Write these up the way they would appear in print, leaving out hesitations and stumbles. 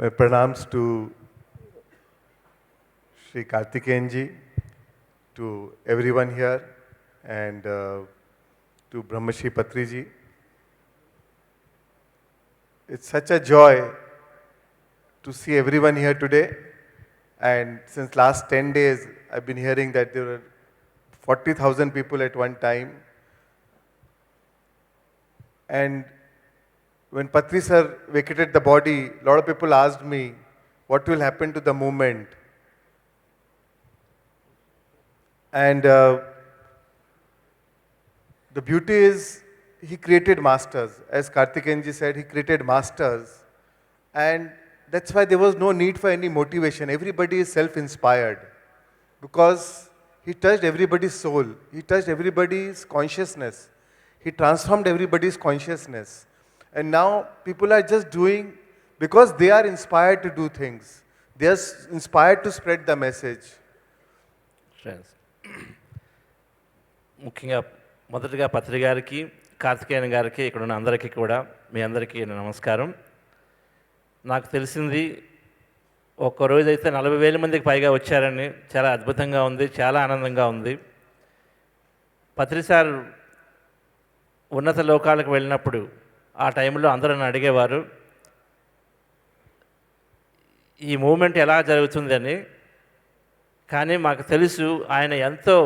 My pranams to Sri Karthikeyanji, to everyone here, and to Brahmashri Patriji. It's such a joy to see everyone here today. And since last 10 days, I've been hearing that there were 40,000 people at one time. And when Patri sir vacated the body, a lot of people asked me, what will happen to the movement? And the beauty is, he created masters. As Karthikeyanji said, he created masters. And that's why there was no need for any motivation. Everybody is self-inspired. Because he touched everybody's soul. He touched everybody's consciousness. He transformed everybody's consciousness. And now people are just doing, because they are inspired to do things. They are inspired to spread the message. Friends. ముఖ్యంగా మొదటగా పత్రి గారికి కార్తికేయన్ గారికి ఇక్కడ ఉన్న అందరికీ కూడా మీ అందరికీ నమస్కారం. నాకు తెలిసింది ఒక్కరోజు అయితే 40,000 మందికి పైగా వచ్చారని చాలా అద్భుతంగా ఉంది, చాలా ఆనందంగా ఉంది. పత్రి సార్ ఉన్నత లోకాలకు వెళ్ళినప్పుడు ఆ టైంలో అందరూ నన్ను అడిగేవారు ఈ మూమెంట్ ఎలా జరుగుతుందని. కానీ మాకు తెలుసు ఆయన ఎంతో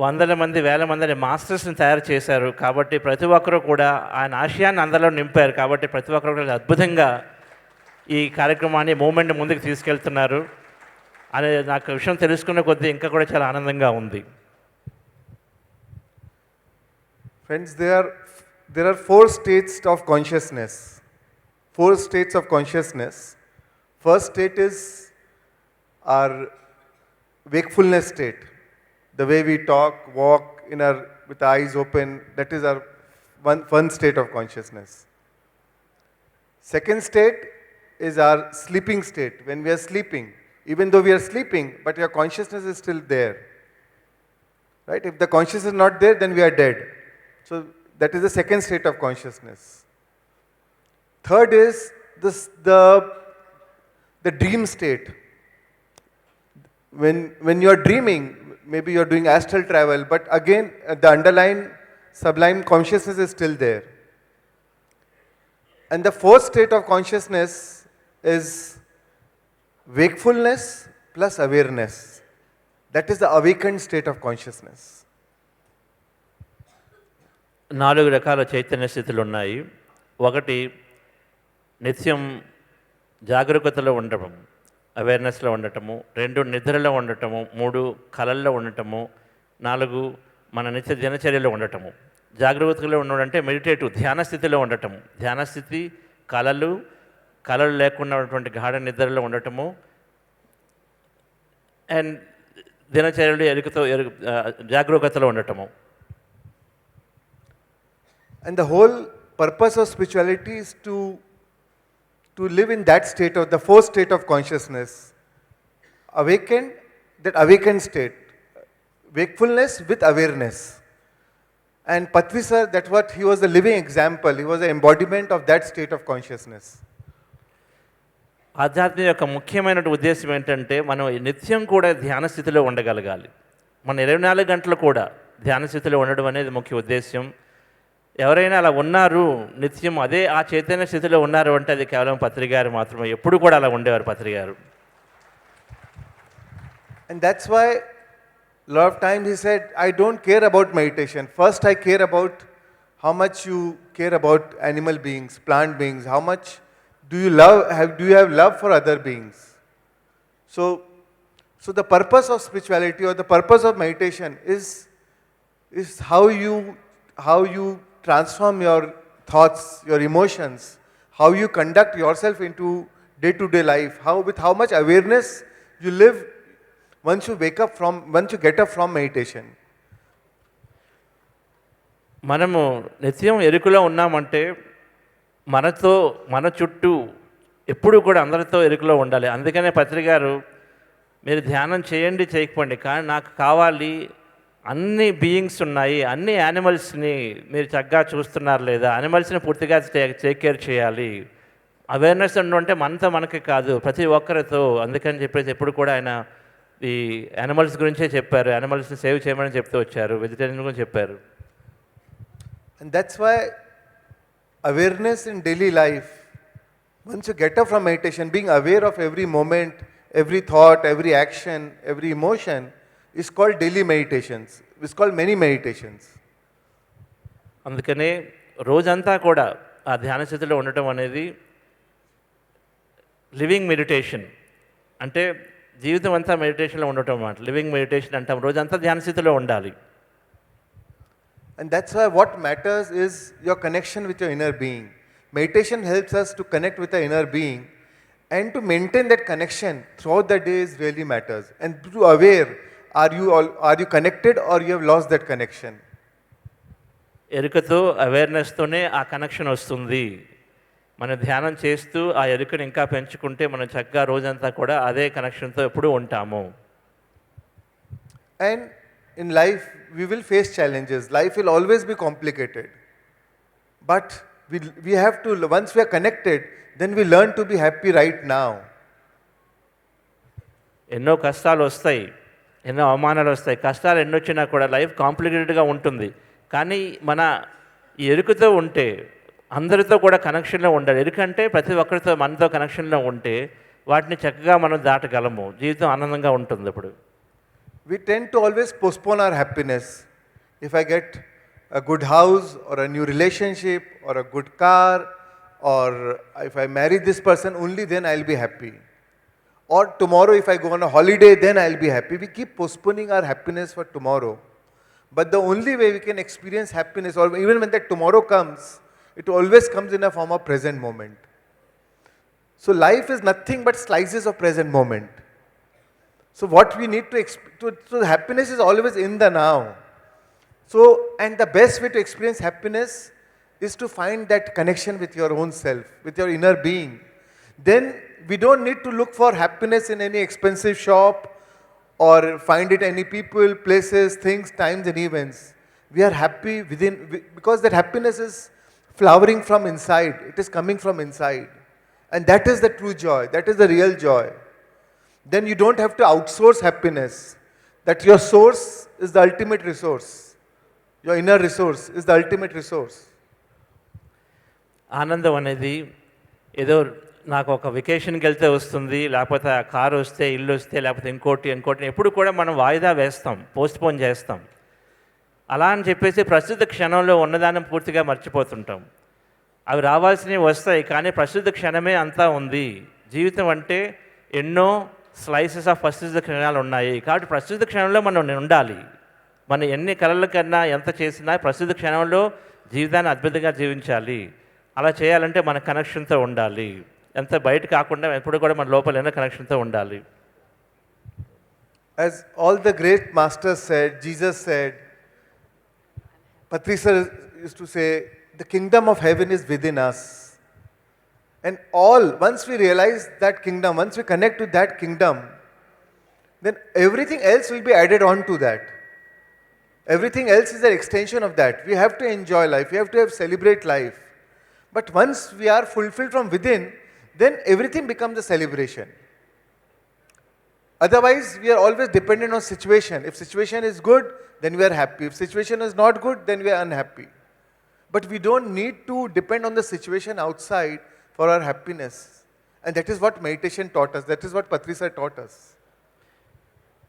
వందల మంది వేల మందిని మాస్టర్స్ని తయారు చేశారు. కాబట్టి ప్రతి ఒక్కరూ కూడా ఆయన ఆశయాన్ని అందరిలో నింపారు. కాబట్టి ప్రతి ఒక్కరు కూడా అద్భుతంగా ఈ కార్యక్రమాన్ని మూమెంట్ ముందుకు తీసుకెళ్తున్నారు అనే నాకు విషయం తెలుసుకున్న కొద్దీ ఇంకా కూడా చాలా ఆనందంగా ఉంది. Friends, there are 4 states of consciousness. 4 states of consciousness. First state is our wakefulness state. The way we talk, walk with our eyes open, that is our one state of consciousness. Second state is our sleeping state. When we are sleeping, even though we are sleeping, but your consciousness is still there. Right? If the consciousness is not there, then we are dead. So that is the second state of consciousness. Third is the dream state. When you are dreaming, maybe you are doing astral travel, but again the underlying sublime consciousness is still there. And the fourth state of consciousness is wakefulness plus awareness. That is the awakened state of consciousness. 4 రకాల చైతన్య స్థితులు ఉన్నాయి. ఒకటి నిత్యం జాగరూకతలో ఉండటం, అవేర్నెస్లో ఉండటము. 2 నిద్రలో ఉండటము. 3 కళల్లో ఉండటము. 4 మన నిత్య దినచర్యలో ఉండటము. జాగరూకతలో ఉండడంటే మెడిటేటివ్ ధ్యాన స్థితిలో ఉండటము. ధ్యాన స్థితి, కళలు లేకుండా ఉన్నటువంటి గాఢ నిద్రలో ఉండటము, అండ్ దినచర్యలు జాగరూకతలో ఉండటము. And the whole purpose of spirituality is to live in that state of the fourth state of consciousness. That awakened state. Wakefulness with awareness. And Patri sir, that's what he was a living example. He was the embodiment of that state of consciousness. ఆధ్యాత్మిక యొక్క ముఖ్యమైన ఉద్దేశం ఏంటంటే మనం నిత్యం కూడా ధ్యాన స్థితిలో ఉండగలగాలి. మన 24 గంటలు కూడా ధ్యాన స్థితిలో ఉండడం అనేది ముఖ్య ఉద్దేశం. ఎవరైనా అలా ఉన్నారు, నిత్యం అదే ఆ చైతన్య స్థితిలో ఉన్నారు అంటే అది కేవలం పత్రి గారు మాత్రమే. ఎప్పుడు కూడా అలా ఉండేవారు పత్రి గారు. And that's why a lot of times he said, I don't care about meditation. First I care about how much you care about animal beings, plant beings. How much do you have love for other beings? So the purpose of spirituality or the purpose of meditation is how you transform your thoughts, your emotions, how you conduct yourself into day-to-day life, with how much awareness you live once you get up from meditation. మనము నిత్యం ఎరుకలో ఉన్నామంటే మన చుట్టూ ఎప్పుడు కూడా అందరితో ఎరుకలో ఉండాలి. అందుకనే పత్రి గారు మీరు ధ్యానం చేయండి చేయకపోండి, కానీ నాకు కావాలి అన్ని బీయింగ్స్ ఉన్నాయి, అన్ని యానిమల్స్ని మీరు చక్కగా చూస్తున్నారు లేదా, యానిమల్స్ని పూర్తిగా టేక్ కేర్ చేయాలి, అవేర్నెస్ అంటే మనతో మనకి కాదు, ప్రతి ఒక్కరితో. అందుకని చెప్పేసి ఎప్పుడు కూడా ఆయన ఈ యానిమల్స్ గురించే చెప్పారు, యానిమల్స్ని సేవ్ చేయమని చెప్తూ వచ్చారు, వెజిటేరియన్ గురించి చెప్పారు. And that's why awareness in daily life, once you get up from meditation, being aware of every moment, every thought, every action, every emotion, is called daily meditations. It's called many meditations. అందుకనే రోజంతా కూడా ఆ ధ్యాన స్థితిలో ఉండటం అనేది living meditation. అంటే జీవితం అంతా మెడిటేషన్లో ఉండటం అన్నమాట. లివింగ్ మెడిటేషన్ అంటాం, రోజంతా ధ్యాన స్థితిలో ఉండాలి. And that's why what matters is your connection with your inner being. Meditation helps us to connect with the inner being, and to maintain that connection throughout the day is really matters. And to be aware, are you connected or you have lost that connection? ఎరుకతో అవేర్నెస్తోనే ఆ connection వస్తుంది. మన ధ్యానం చేస్తూ ఆ ఎరుకను ఇంకా పెంచుకుంటే మనం చక్కగా రోజంతా కూడా అదే కనెక్షన్తో ఎప్పుడూ ఉంటాము. And in life, we will face challenges. Life will always be complicated. But we have to, once we are connected, then we learn to be happy right now. ఎన్నో కష్టాలు వస్తాయి, ఎన్నో అవమానాలు వస్తాయి. కష్టాలు ఎన్నొచ్చినా కూడా లైఫ్ కాంప్లికేటెడ్గా ఉంటుంది. కానీ మన ఈ ఎరుకతో ఉంటే, అందరితో కూడా కనెక్షన్లో ఉండాలి. ఎరుకంటే ప్రతి ఒక్కరితో మనతో కనెక్షన్లో ఉంటే వాటిని చక్కగా మనం దాటగలము. జీవితం ఆనందంగా ఉంటుంది. ఇప్పుడు We tend to always postpone our happiness. If I get a good house or a new relationship or a good car, or if I marry this person, only then I'll be happy. Or tomorrow if I go on a holiday, then I'll be happy. We keep postponing our happiness for tomorrow. But the only way we can experience happiness, or even when that tomorrow comes, it always comes in a form of present moment. So life is nothing but slices of present moment. So what we need so happiness is always in the now. So, and the best way to experience happiness is to find that connection with your own self, with your inner being. Then we don't need to look for happiness in any expensive shop or find it any people, places, things, times and events. We are happy within, because that happiness is flowering from inside. It is coming from inside. And that is the true joy. That is the real joy. Then you don't have to outsource happiness. That your source is the ultimate resource. Your inner resource is the ultimate resource. ఆనందం అనేది ఏదో నాకు ఒక వెకేషన్కి వెళ్తే వస్తుంది, లేకపోతే ఆ car వస్తే, ఇల్లు వస్తే, లేకపోతే ఇంకోటి ఎప్పుడు కూడా మనం వాయిదా వేస్తాం, పోస్ట్పోన్ చేస్తాం. అలా అని చెప్పేసి ప్రస్తుత క్షణంలో ఉన్నదాన్ని పూర్తిగా మర్చిపోతుంటాం. అవి రావాల్సినవి వస్తాయి, కానీ ప్రస్తుత క్షణమే అంతా ఉంది. జీవితం అంటే ఎన్నో స్లైసెస్ ఆఫ్ ప్రస్తుత క్షణాలు ఉన్నాయి. కాబట్టి ప్రస్తుత క్షణంలో మనం ఉండాలి. మనం ఎన్ని కళల కన్నా ఎంత చేసినా ప్రస్తుత క్షణంలో జీవితాన్ని అద్భుతంగా జీవించాలి. అలా చేయాలంటే మన కనెక్షన్తో ఉండాలి. ఎంత బయట కాకుండా ఎప్పుడు కూడా మన లోపల కనెక్షన్తో ఉండాలి. As all the great masters said, Jesus said, Patriji used to say, the kingdom of heaven is within us. And once we realize that kingdom, once we connect to that kingdom, then everything else will be added on to that. Everything else is an extension of that. We have to enjoy life. We have to celebrate life. But once we are fulfilled from within, then everything becomes a celebration. Otherwise, we are always dependent on situation. If situation is good, then we are happy. If situation is not good, then we are unhappy. But we don't need to depend on the situation outside for our happiness. And that is what meditation taught us. That is what Patriji taught us.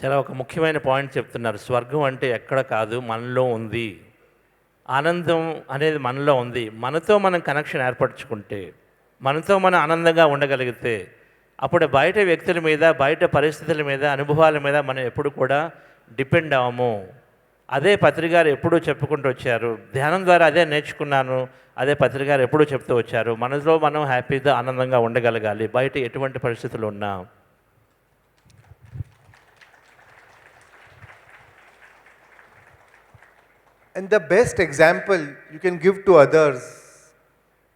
చాలా ఒక ముఖ్యమైన point చెప్తున్నారు. స్వర్గం అంటే ఎక్కడ కాదు, మనలో ఉంది. ఆనందం అనేది మనలో ఉంది. మనతో మనం కనెక్షన్ ఏర్పరచుకుంటే, మనతో మనం ఆనందంగా ఉండగలిగితే, అప్పుడు బయట వ్యక్తుల మీద, బయట పరిస్థితుల మీద, అనుభవాల మీద మనం ఎప్పుడు కూడా డిపెండ్ అవ్వము. అదే పత్రిక గారు ఎప్పుడూ చెప్పుకుంటూ వచ్చారు. ధ్యానం ద్వారా అదే నేర్చుకున్నాను. అదే పత్రిక గారు ఎప్పుడూ చెప్తూ వచ్చారు. మనలో మనం హ్యాపీగా ఆనందంగా ఉండగలగాలి బయట ఎటువంటి పరిస్థితులు ఉన్నా. And the best example you can give to others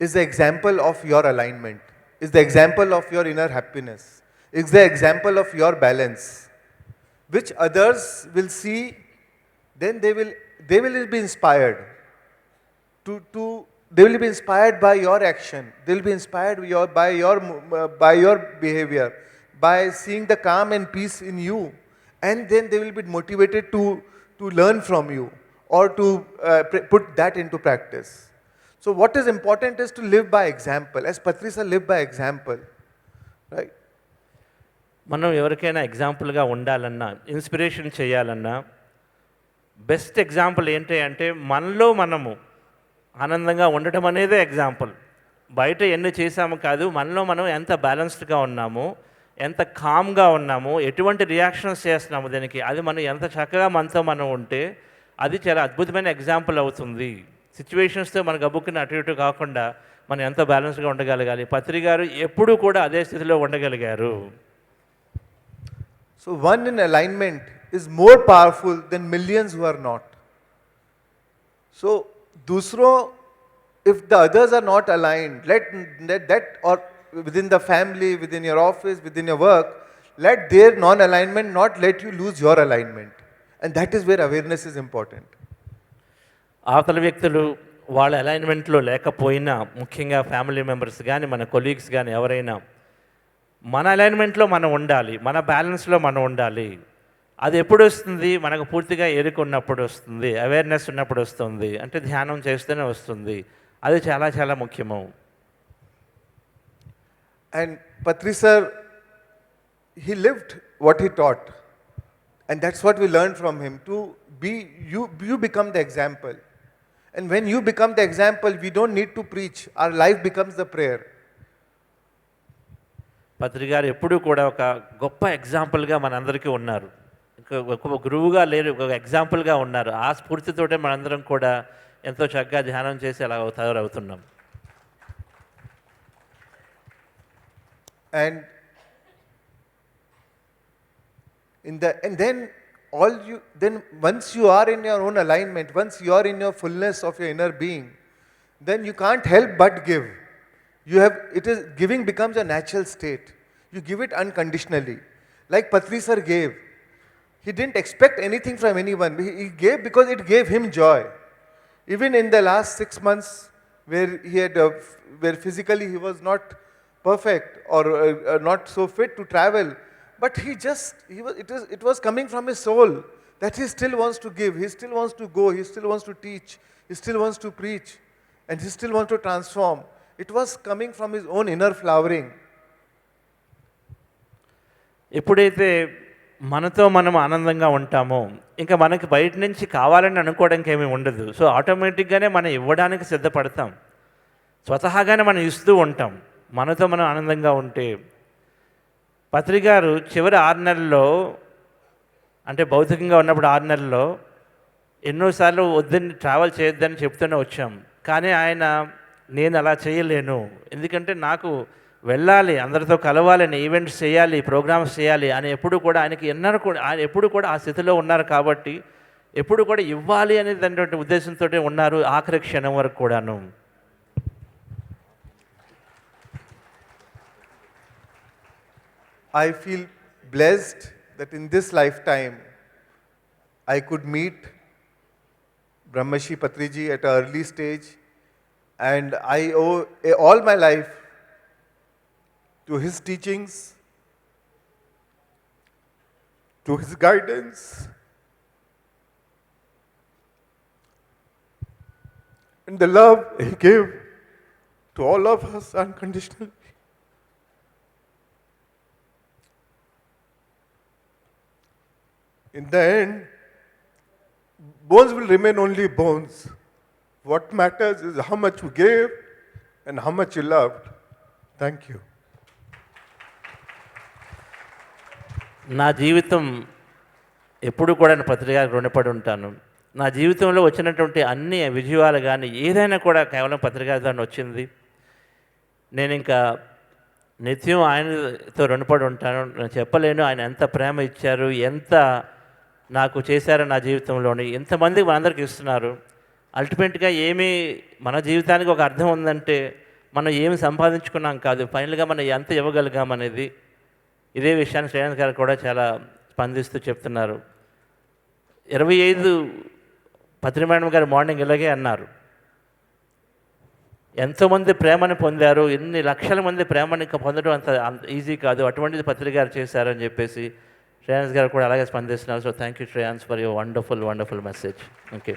is the example of your alignment, is the example of your inner happiness, is the example of your balance, which others will see. Then they will be inspired to they will be inspired by your action. They will be inspired by your behavior, by seeing the calm and peace in you, and then they will be motivated to learn from you or to put that into practice. So what is important is to live by example, as Patriji lived by example, right? మనం ఎవరికైనా ఎగ్జాంపుల్గా ఉండాలన్నా, inspiration చేయాలన్నా best example ఏంటి అంటే మనలో మనము ఆనందంగా ఉండటం అనేదే ఎగ్జాంపుల్. బయట ఎన్ని చేసాము కాదు, మనలో మనం ఎంత బ్యాలెన్స్డ్గా ఉన్నాము, ఎంత కామ్గా ఉన్నాము, ఎటువంటి రియాక్షన్స్ చేస్తున్నాము దానికి, అది మనం ఎంత చక్కగా మనతో మనం ఉంటే అది చాలా అద్భుతమైన ఎగ్జాంపుల్ అవుతుంది. సిచ్యువేషన్స్తో మన గబుక్కుని అటు ఇటు కాకుండా మనం ఎంత బ్యాలెన్స్గా ఉండగలగాలి. పత్రి గారు ఎప్పుడూ కూడా అదే స్థితిలో ఉండగలిగారు. So one in alignment is more powerful than millions who are not. So dusro, if the others are not aligned, let that, or within the family, within your office, within your work, let their non-alignment not let you lose your alignment. And that is where awareness is important. అవతల వ్యక్తులు వాళ్ళ అలైన్మెంట్లో లేకపోయినా, ముఖ్యంగా family members కానీ మన colleagues కానీ ఎవరైనా, మన అలైన్మెంట్లో మనం ఉండాలి, మన బ్యాలెన్స్లో మనం ఉండాలి. అది ఎప్పుడు వస్తుంది? మనకు పూర్తిగా ఎరుక ఉన్నప్పుడు వస్తుంది, అవేర్నెస్ ఉన్నప్పుడు వస్తుంది, అంటే ధ్యానం చేస్తూనే వస్తుంది. అది చాలా చాలా ముఖ్యము. And Patriji sir, he lived what he taught, and that's what we learned from him. To be you become the example, and when you become the example, we don't need to preach. Our life becomes the prayer. పత్రి గారు ఎప్పుడూ కూడా ఒక గొప్ప ఎగ్జాంపుల్గా మనందరికీ ఉన్నారు. ఒక గురువుగా లేరు, ఒక ఎగ్జాంపుల్గా ఉన్నారు. ఆ స్ఫూర్తితోటే మనందరం కూడా ఎంతో చక్కగా ధ్యానం చేసి అలా తయారవుతున్నాం. And then once you are in your own alignment, once you are in your fullness of your inner being, then you can't help but give. Giving becomes a natural state. You give it unconditionally. Like Patriji sir gave. He didn't expect anything from anyone. He gave because it gave him joy. Even in the last 6 months where physically he was not perfect or not so fit to travel, but it was coming from his soul that he still wants to give, he still wants to go, he still wants to teach, he still wants to preach, and he still wants to transform. It was coming from his own inner flowering. ఎప్పుడైతే మనతో మనం ఆనందంగా ఉంటామో ఇంకా మనకి బయట నుంచి కావాలని అనుకోవడానికి ఏమీ ఉండదు. సో ఆటోమేటిక్గానే మనం ఇవ్వడానికి సిద్ధపడతాం, స్వతహాగానే మనం ఇస్తూ ఉంటాం మనతో మనం ఆనందంగా ఉంటే. పత్రి గారు చివరి 6 నెలల్లో, అంటే భౌతికంగా ఉన్నప్పుడు 6 నెలల్లో ఎన్నోసార్లు వద్దని ట్రావెల్ చేయొద్దని చెప్తూనే వచ్చాం. కానీ ఆయన, నేను అలా చేయలేను, ఎందుకంటే నాకు వెళ్ళాలి, అందరితో కలవాలని, ఈవెంట్స్ చేయాలి, ప్రోగ్రామ్స్ చేయాలి అని ఎప్పుడు కూడా ఆయనకి ఆయన ఎప్పుడు కూడా ఆ స్థితిలో ఉన్నారు. కాబట్టి ఎప్పుడు కూడా ఇవ్వాలి అనేటువంటి ఉద్దేశంతో ఉన్నారు ఆఖరి క్షణం వరకు కూడాను. I feel blessed that in this lifetime I could meet Brahmashi Patriji at an early stage, and I owe all my life to his teachings, to his guidance, and the love he gave to all of us unconditionally. In the end, bones will remain only bones. What matters is how much you gave and how much you loved. Thank you. నా జీవితం ఎప్పుడు కూడా పత్రి గారికి రుణపడి ఉంటాను. నా జీవితంలో వచ్చినటువంటి అన్ని విజయాలు కానీ ఏదైనా కూడా కేవలం పత్రి గారి ద్వారా వచ్చింది. నేను ఇంకా నిత్యం ఆయనతో రుణపడి ఉంటాను. నేను చెప్పలేను ఆయన ఎంత ప్రేమ ఇచ్చారు, ఎంత నాకు చేశారో నా జీవితంలోని. ఎంతమందికి మనందరికి ఇస్తున్నారు. అల్టిమేట్గా మన జీవితానికి ఒక అర్థం ఉందంటే మనం ఏమి సంపాదించుకున్నాం కాదు, ఫైనల్గా మనం ఎంత ఇవ్వగలిగాం అనేది. ఇదే విషయాన్ని శ్రేణి గారు కూడా చాలా స్పందిస్తూ చెప్తున్నారు. 25 పత్రి మేడం గారు మార్నింగ్ ఇలాగే అన్నారు, ఎంతోమంది ప్రేమను పొందారు, ఎన్ని లక్షల మంది ప్రేమని పొందడం అంత అంత ఈజీ కాదు, అటువంటిది పత్రిక గారు చేశారని చెప్పేసి శ్రేయాన్స్ గారు కూడా అలాగే స్పందిస్తున్నారు. So thank you Shreyans for your wonderful message. Okay.